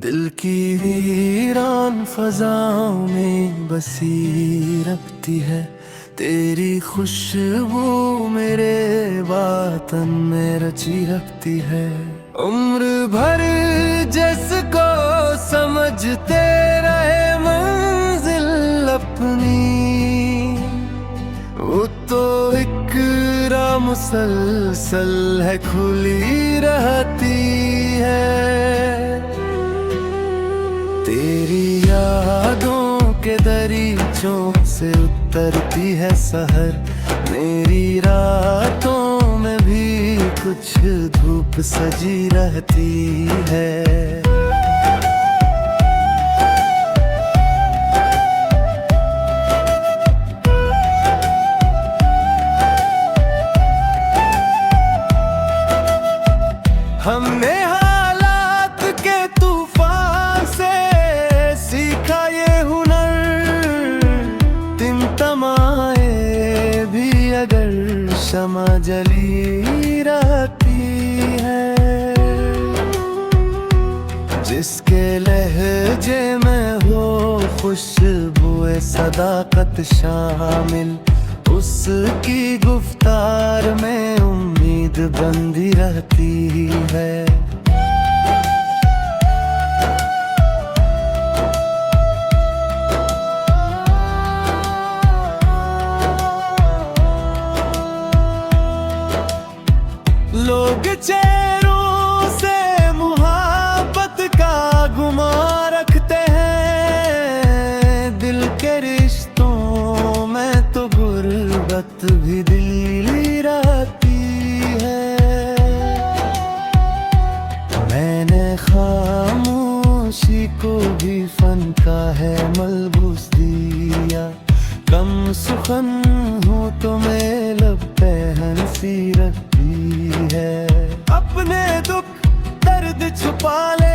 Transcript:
दिल की वीरान फजाओं में बसी रखती है तेरी खुशबू, मेरे बातन में रची रखती है। उम्र भर जिसको समझते रहे मंजिल अपनी, वो तो इकरा मुसलसल है खुली रहती है। तेरी यादों के दरीचों से उतरती है सहर, मेरी रातों में भी कुछ धूप सजी रहती है। हमने हालात के तूफान से सीखा ये हुनर, तिमतमाए भी अगर शमा जली रहती है। जिसके लहजे में हो खुशबुए सदाकत शामिल, उसकी गुफ्तार में उम्मीद बंधी रहती है। लोग चेहरों से मुहब्बत का गुमान रखते हैं, दिल के रिश्तों में तो गुर्बत भी दिली रहती है। मैंने खामोशी को भी फन का है मलबूस दिया, कम सुखन हूँ तो मैं लब पे हंसी रखती है। अपने दुख दर्द छुपा ले